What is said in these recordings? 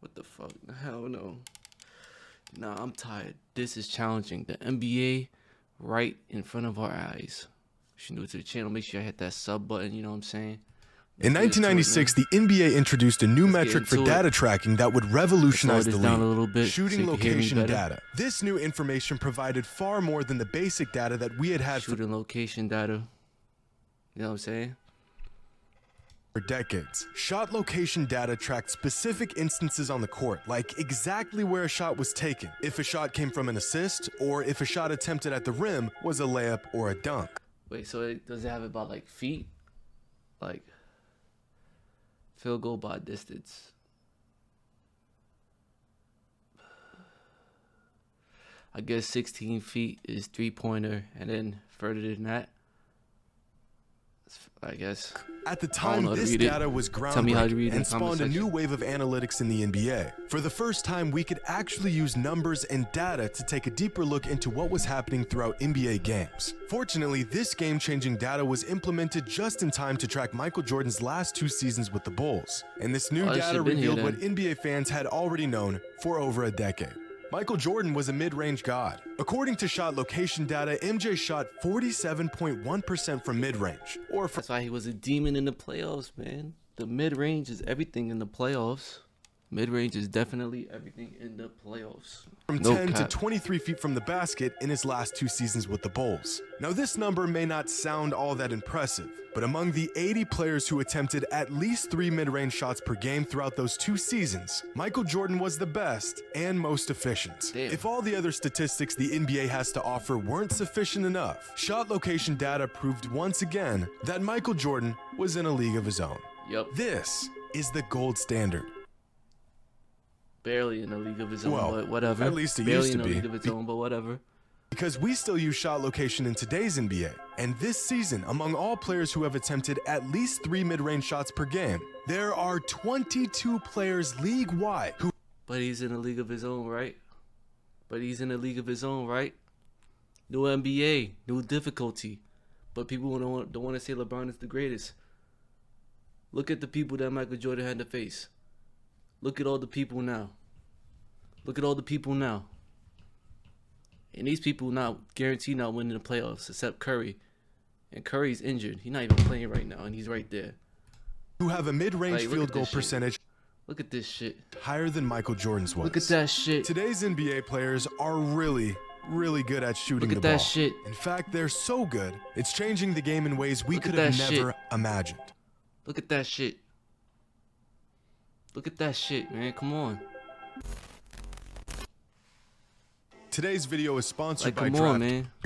What the fuck? Hell no. Nah, I'm tired. This is challenging. The NBA right in front of our eyes. If you're new to the channel, make sure you hit that sub button, you know what I'm saying? In 1996, the NBA introduced a new metric for data tracking that would revolutionize the league, shooting location data. This new information provided far more than the basic data that we had shooting location data. You know what I'm saying? For decades. Shot location data tracked specific instances on the court, like exactly where a shot was taken, if a shot came from an assist, or if a shot attempted at the rim was a layup or a dunk. Wait, so does it have about like feet? Like field goal by distance. I guess 16 feet is three-pointer, and then further than that, I guess. At the time, this data was groundbreaking and spawned a new wave of analytics in the NBA. For the first time, we could actually use numbers and data to take a deeper look into what was happening throughout NBA games. Fortunately, this game-changing data was implemented just in time to track Michael Jordan's last 2 seasons with the Bulls. And this new data revealed what NBA fans had already known for over a decade. Michael Jordan was a mid-range god. According to shot location data, MJ shot 47.1% from mid-range. That's why he was a demon in the playoffs, man. The mid-range is everything in the playoffs. Mid-range is definitely everything in the playoffs. From 10 to 23 feet from the basket in his last 2 seasons with the Bulls. Now this number may not sound all that impressive, but among the 80 players who attempted at least 3 mid-range shots per game throughout those 2 seasons, Michael Jordan was the best and most efficient. Damn. If all the other statistics the NBA has to offer weren't sufficient enough, shot location data proved once again that Michael Jordan was in a league of his own. Yep. This is the gold standard. Barely in a league of his own, but whatever. At least it used to be. Barely in a league of its own, but whatever. Because we still use shot location in today's NBA. And this season, among all players who have attempted at least 3 mid-range shots per game, there are 22 players league-wide who... But he's in a league of his own, right? New NBA, new difficulty. But people don't want to say LeBron is the greatest. Look at the people that Michael Jordan had to face. Look at all the people now. And these people not guaranteed not winning the playoffs, except Curry. And Curry's injured. He's not even playing right now, and he's right there. Who have a mid-range field goal percentage. Look at this shit. Higher than Michael Jordan's was. Look at that shit. Today's NBA players are really good at shooting the ball. Look at that shit. In fact, they're so good, it's changing the game in ways we could have never imagined. Look at that shit. Look at that shit, man. Come on. Today's video is sponsored by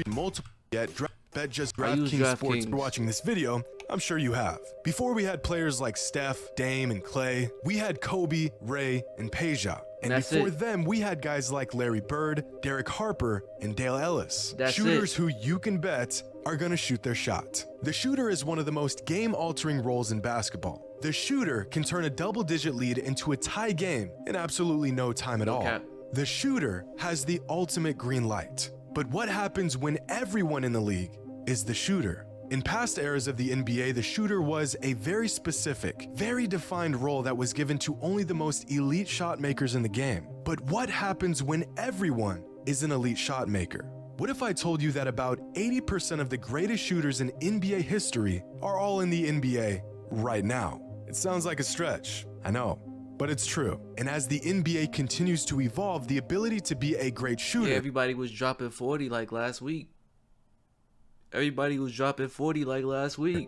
multiple bet just DraftKings Sports. For watching this video, I'm sure you have. Before we had players like Steph, Dame, and Clay, we had Kobe, Ray, and Peja. And before them, we had guys like Larry Bird, Derek Harper, and Dale Ellis. Shooters who you can bet are gonna shoot their shot. The shooter is one of the most game-altering roles in basketball. The shooter can turn a double-digit lead into a tie game in absolutely no time at all. The shooter has the ultimate green light. But what happens when everyone in the league is the shooter? In past eras of the NBA, the shooter was a very specific, very defined role that was given to only the most elite shot makers in the game. But what happens when everyone is an elite shot maker? What if I told you that about 80% of the greatest shooters in NBA history are all in the NBA right now? It sounds like a stretch, I know, but it's true. And as the NBA continues to evolve, the ability to be a great shooter... Yeah, everybody was dropping 40 like last week.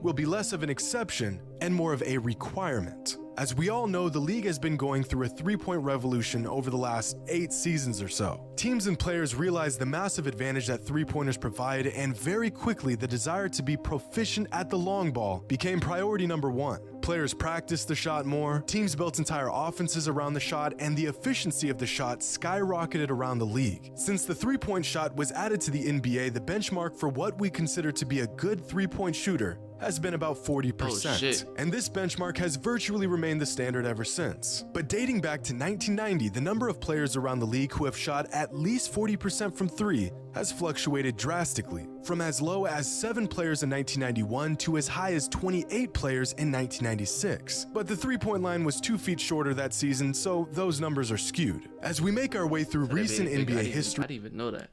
Will be less of an exception and more of a requirement. As we all know, the league has been going through a three-point revolution over the last 8 seasons or so. Teams and players realized the massive advantage that three-pointers provide, and very quickly the desire to be proficient at the long ball became priority number 1. Players practiced the shot more, teams built entire offenses around the shot, and the efficiency of the shot skyrocketed around the league. Since the three-point shot was added to the NBA, the benchmark for what we consider to be a good three-point shooter has been about 40%. And this benchmark has virtually remained the standard ever since. But dating back to 1990, the number of players around the league who have shot at least 40% from 3 has fluctuated drastically, from as low as 7 players in 1991 to as high as 28 players in 1996. But the three-point line was 2 feet shorter that season, so those numbers are skewed. As we make our way through recent NBA history... I didn't even know that.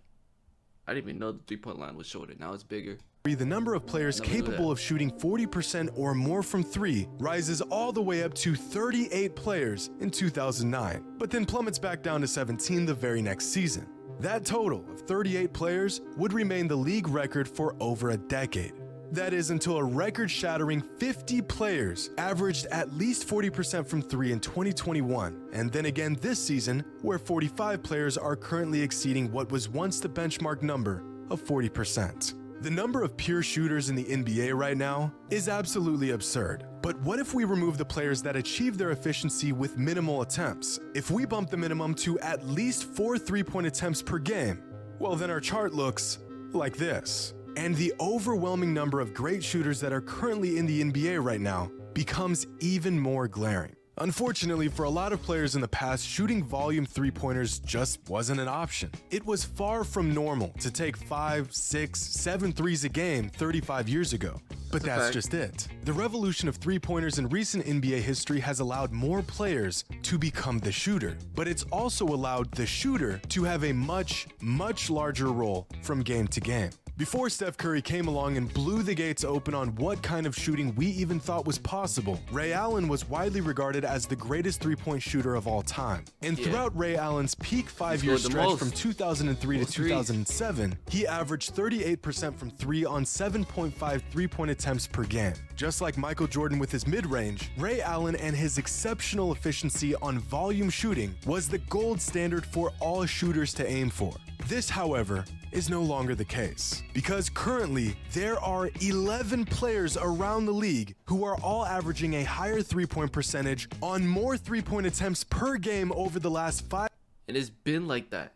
I didn't even know the three-point line was shorter. Now it's bigger. The number of players capable of shooting 40% or more from 3 rises all the way up to 38 players in 2009, but then plummets back down to 17 the very next season. That total of 38 players would remain the league record for over a decade. That is until a record-shattering 50 players averaged at least 40% from 3 in 2021, and then again this season, where 45 players are currently exceeding what was once the benchmark number of 40%. The number of pure shooters in the NBA right now is absolutely absurd. But what if we remove the players that achieve their efficiency with minimal attempts? If we bump the minimum to at least 4 3-point attempts per game, well then our chart looks like this. And the overwhelming number of great shooters that are currently in the NBA right now becomes even more glaring. Unfortunately, for a lot of players in the past, shooting volume 3-pointers just wasn't an option. It was far from normal to take 5, 6, 7 threes a game 35 years ago. But that's just it. The revolution of 3-pointers in recent NBA history has allowed more players to become the shooter, but it's also allowed the shooter to have a much, much larger role from game to game. Before Steph Curry came along and blew the gates open on what kind of shooting we even thought was possible, Ray Allen was widely regarded as the greatest 3-point shooter of all time. And throughout Ray Allen's peak 5-year stretch from 2003 to 2007, he averaged 38% from 3 on 7.5 3-point attempts per game. Just like Michael Jordan with his mid-range, Ray Allen and his exceptional efficiency on volume shooting was the gold standard for all shooters to aim for. This, however, is no longer the case, because currently there are 11 players around the league who are all averaging a higher 3-point percentage on more 3-point attempts per game over the last 5 It has been like that.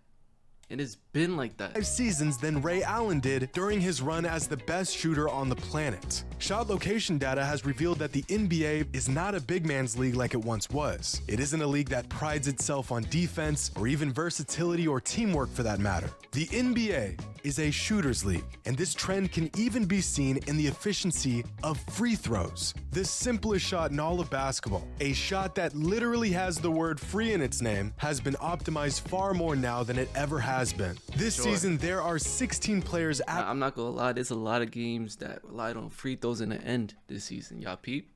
It has been like that. seasons than Ray Allen did during his run as the best shooter on the planet. Shot location data has revealed that the NBA is not a big man's league like it once was. It isn't a league that prides itself on defense or even versatility or teamwork for that matter. The NBA is a shooter's league, and this trend can even be seen in the efficiency of free throws. The simplest shot in all of basketball, a shot that literally has the word free in its name, has been optimized far more now than it ever has been. This season, there are 16 players I'm not gonna lie, there's a lot of games that relied on free throws in the end this season. Y'all peep?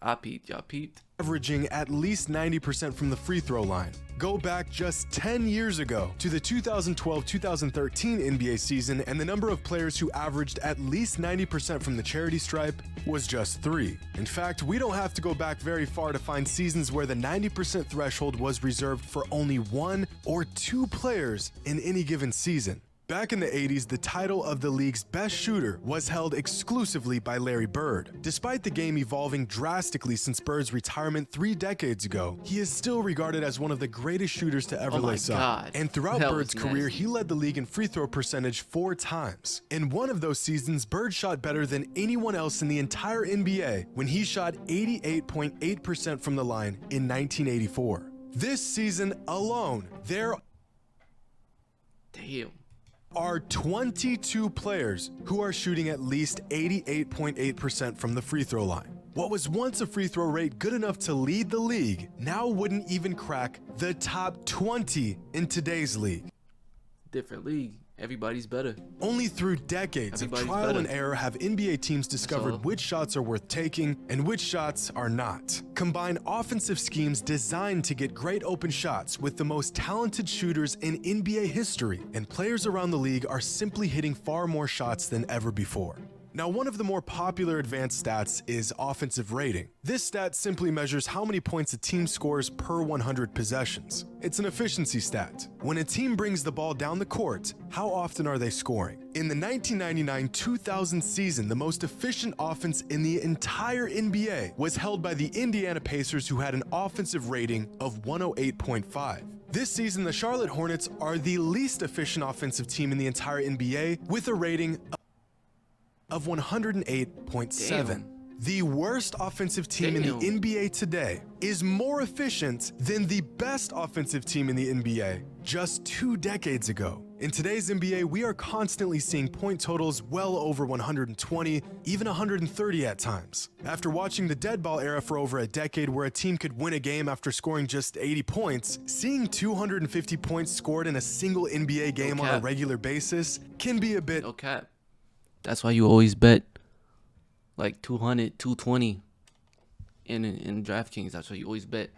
I peeped, y'all peeped. Averaging at least 90% from the free throw line. Go back just 10 years ago to the 2012-2013 NBA season, and the number of players who averaged at least 90% from the charity stripe was just 3. In fact, we don't have to go back very far to find seasons where the 90% threshold was reserved for only 1 or 2 players in any given season. Back in the 80s, the title of the league's best shooter was held exclusively by Larry Bird. Despite the game evolving drastically since Bird's retirement 3 decades ago, he is still regarded as one of the greatest shooters to ever lace up. And throughout Bird's career, he led the league in free throw percentage 4 times. In one of those seasons, Bird shot better than anyone else in the entire NBA when he shot 88.8% from the line in 1984. This season alone, there are 22 players who are shooting at least 88.8% from the free throw line. What was once a free throw rate good enough to lead the league now wouldn't even crack the top 20 in today's league. Different league. Everybody's better. Only through decades of trial and error have NBA teams discovered which shots are worth taking and which shots are not. Combine offensive schemes designed to get great open shots with the most talented shooters in NBA history, and players around the league are simply hitting far more shots than ever before. Now, one of the more popular advanced stats is offensive rating. This stat simply measures how many points a team scores per 100 possessions. It's an efficiency stat. When a team brings the ball down the court, how often are they scoring? In the 1999-2000 season, the most efficient offense in the entire NBA was held by the Indiana Pacers, who had an offensive rating of 108.5. This season, the Charlotte Hornets are the least efficient offensive team in the entire NBA with a rating of 108.7. The worst offensive team in the NBA today is more efficient than the best offensive team in the NBA just 2 decades ago. In today's NBA, we are constantly seeing point totals well over 120, even 130 at times. After watching the dead ball era for over a decade where a team could win a game after scoring just 80 points, seeing 250 points scored in a single NBA game on a regular basis can be a bit... No cap. That's why you always bet like 200, 220 in DraftKings. That's why you always bet.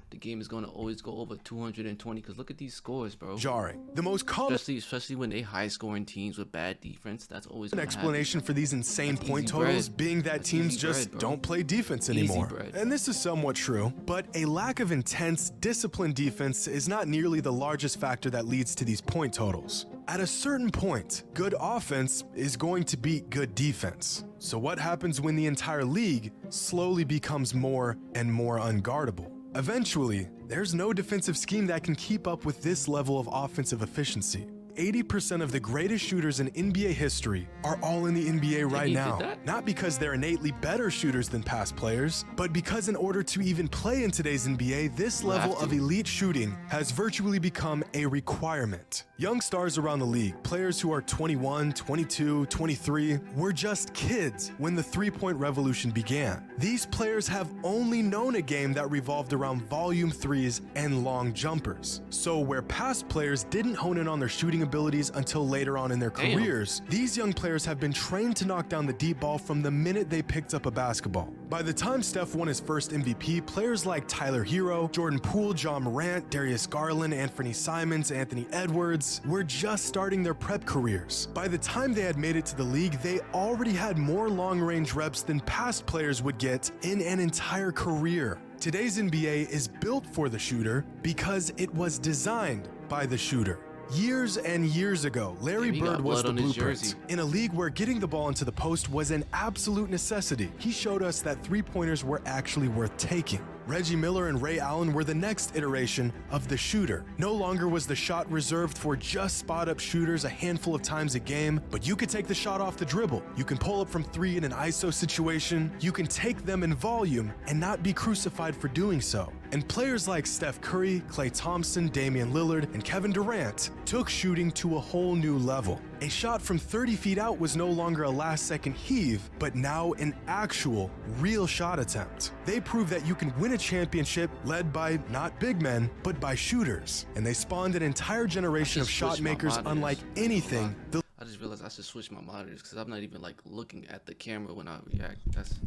The game is going to always go over 220 because look at these scores, bro. Jarring. The most common, especially when they high-scoring teams with bad defense, that's always an explanation for these insane point totals being that teams just don't play defense anymore. And this is somewhat true, but a lack of intense, disciplined defense is not nearly the largest factor that leads to these point totals. At a certain point, good offense is going to beat good defense. So what happens when the entire league slowly becomes more and more unguardable? Eventually, there's no defensive scheme that can keep up with this level of offensive efficiency. 80% of the greatest shooters in NBA history are all in the NBA right now. Not because they're innately better shooters than past players, but because in order to even play in today's NBA, this level of elite shooting has virtually become a requirement. Young stars around the league, players who are 21, 22, 23, were just kids when the three-point revolution began. These players have only known a game that revolved around volume threes and long jumpers. So where past players didn't hone in on their shooting abilities until later on in their careers, these young players have been trained to knock down the deep ball from the minute they picked up a basketball. By the time Steph won his first MVP, players like Tyler Hero, Jordan Poole, John Morant, Darius Garland, Anthony Simons, Anthony Edwards were just starting their prep careers. By the time they had made it to the league, they already had more long-range reps than past players would get in an entire career. Today's NBA is built for the shooter because it was designed by the shooter. Years and years ago, Larry Bird was the blueprint. In a league where getting the ball into the post was an absolute necessity, he showed us that three-pointers were actually worth taking. Reggie Miller and Ray Allen were the next iteration of the shooter. No longer was the shot reserved for just spot-up shooters a handful of times a game, but you could take the shot off the dribble. You can pull up from three in an ISO situation. You can take them in volume and not be crucified for doing so. And players like Steph Curry, Klay Thompson, Damian Lillard, and Kevin Durant took shooting to a whole new level. A shot from 30 feet out was no longer a last-second heave, but now an actual, real shot attempt. They proved that you can win a championship led by not big men, but by shooters. And they spawned an entire generation of shot makers unlike anything. I just realized I should switch my monitors because I'm not even like looking at the camera when I react. That's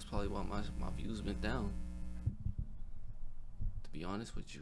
probably why my views went down. To be honest with you.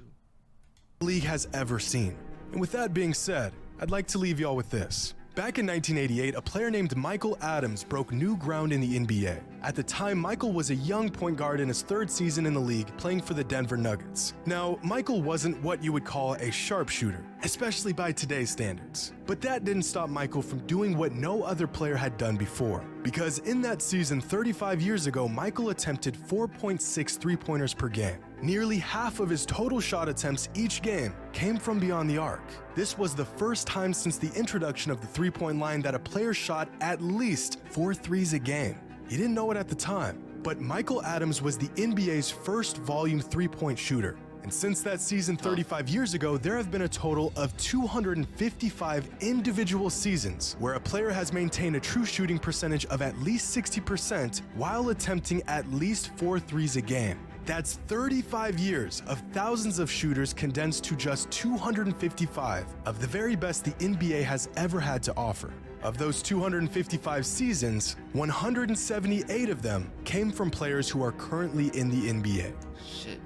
The league has ever seen. And with that being said, I'd like to leave y'all with this. Back in 1988, a player named Michael Adams broke new ground in the NBA. At the time, Michael was a young point guard in his third season in the league, playing for the Denver Nuggets. Now, Michael wasn't what you would call a sharpshooter, especially by today's standards. But that didn't stop Michael from doing what no other player had done before. Because in that season 35 years ago, Michael attempted 4.6 three-pointers per game. Nearly half of his total shot attempts each game came from beyond the arc. This was the first time since the introduction of the three-point line that a player shot at least 4 threes a game. He didn't know it at the time, but Michael Adams was the NBA's first volume three-point shooter. And since that season 35 years ago, there have been a total of 255 individual seasons where a player has maintained a true shooting percentage of at least 60% while attempting at least 4 threes a game. That's 35 years of thousands of shooters condensed to just 255 of the very best the NBA has ever had to offer. Of those 255 seasons, 178 of them came from players who are currently in the NBA.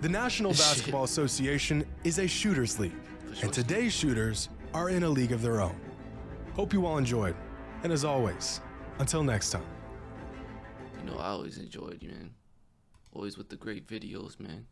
The National Basketball Association is a shooters league, and today's shooters are in a league of their own. Hope you all enjoyed, and as always, until next time. You know, I always enjoyed you, man. Always with the great videos, man.